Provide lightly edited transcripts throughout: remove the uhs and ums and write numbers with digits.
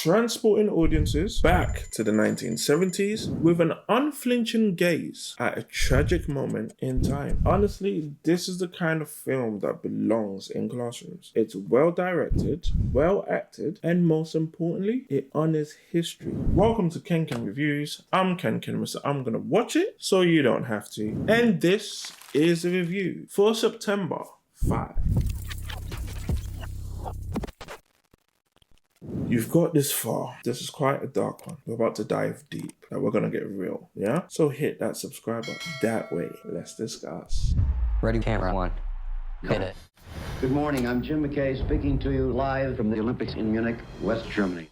transporting audiences back to the 1970s with an unflinching gaze at a tragic moment in time. Honestly, this is the kind of film that belongs in classrooms. It's well directed, well acted, and most importantly, it honors history. Welcome to Ken Reviews. I'm Ken, so I'm gonna watch it so you don't have to. And this is a review for September 5. You've got this far. This is quite a dark one. We're about to dive deep. Like, we're gonna get real, yeah? So hit that subscribe button. That way, let's discuss. Ready, camera one. Hit it. Good morning, I'm Jim McKay speaking to you live from the Olympics in Munich, West Germany.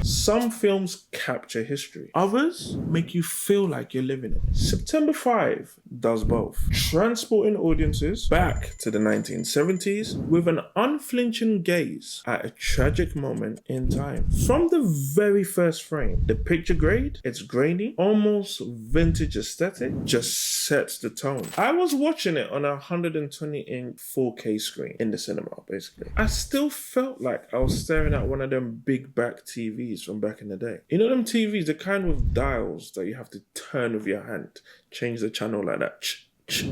Some films capture history. Others make you feel like you're living it. September 5 does both. Transporting audiences back to the 1970s with an unflinching gaze at a tragic moment in time. From the very first frame, the picture grade, its grainy, almost vintage aesthetic, just sets the tone. I was watching it on a 120-inch 4K screen in the cinema, basically. I still felt like I was staring at one of them big back TVs from back in the day. You know them TVs, the kind with dials that you have to turn with your hand, change the channel like that.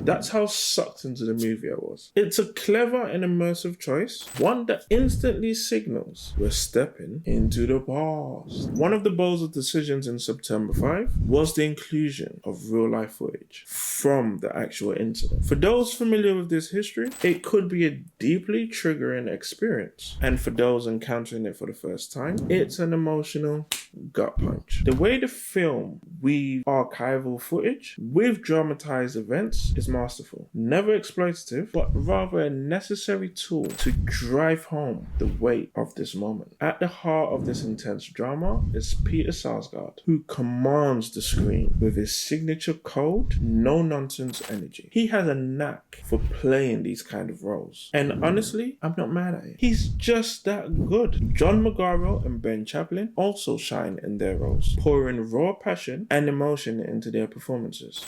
That's how sucked into the movie I was. It's a clever and immersive choice, one that instantly signals we're stepping into the past. One of the bold decisions in September 5 was the inclusion of real-life footage from the actual incident. For those familiar with this history, it could be a deeply triggering experience. And for those encountering it for the first time, it's an emotional gut punch. The way the film weaves archival footage with dramatized events is masterful. Never exploitative, but rather a necessary tool to drive home the weight of this moment. At the heart of this intense drama is Peter Sarsgaard, who commands the screen with his signature cold, no-nonsense energy. He has a knack for playing these kind of roles. And honestly, I'm not mad at it. He's just that good. John Magaro and Ben Chaplin also shine in their roles, pouring raw passion and emotion into their performances.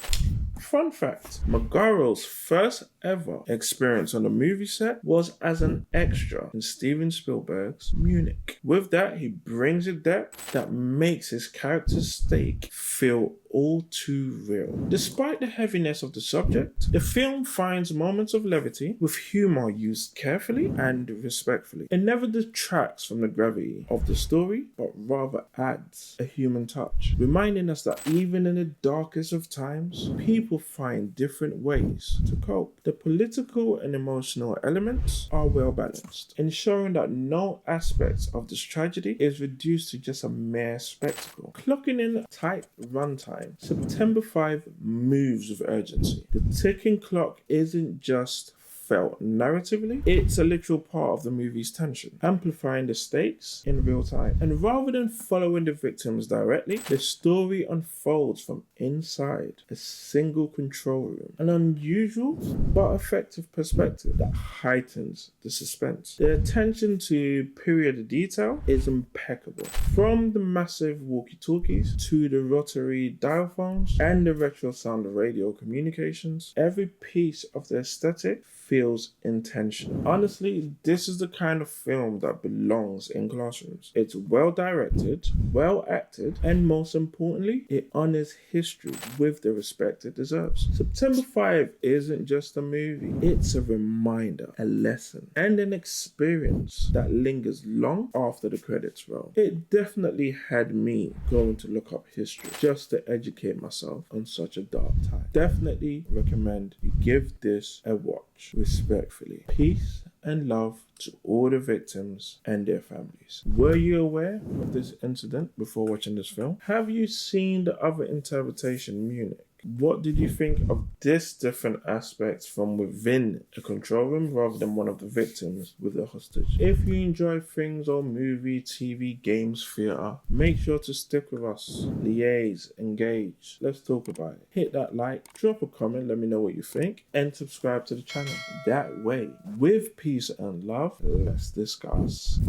Fun fact, Magaro's first ever experience on a movie set was as an extra in Steven Spielberg's Munich. With that, he brings a depth that makes his character's stake feel all too real. Despite the heaviness of the subject, the film finds moments of levity with humor used carefully and respectfully. It never detracts from the gravity of the story, but rather adds a human touch, reminding us that even in the darkest of times, people find different ways to cope. The political and emotional elements are well balanced, ensuring that no aspect of this tragedy is reduced to just a mere spectacle. Clocking in a tight runtime, September 5 moves with urgency. The ticking clock isn't just felt narratively, it's a literal part of the movie's tension, amplifying the stakes in real time. And rather than following the victims directly, the story unfolds from inside a single control room. An unusual but effective perspective that heightens the suspense. The attention to period detail is impeccable. From the massive walkie-talkies to the rotary dial phones and the retro sound of radio communications, every piece of the aesthetic feels intentional. Honestly, this is the kind of film that belongs in classrooms. It's well directed, well acted, and most importantly, it honors history with the respect it deserves. September 5 isn't just a movie, it's a reminder, a lesson, and an experience that lingers long after the credits roll. It definitely had me going to look up history just to educate myself on such a dark time. Definitely recommend you give this a watch. Respectfully. Peace and love to all the victims and their families. Were you aware of this incident before watching this film? Have you seen the other interpretation, Munich? What did you think of this different aspects from within the control room rather than one of the victims with the hostage? If you enjoy things on movie, TV, games, theatre, make sure to stick with us. Liaise, engage. Let's talk about it. Hit that like, drop a comment, let me know what you think, and subscribe to the channel. That way, with peace and love, let's discuss.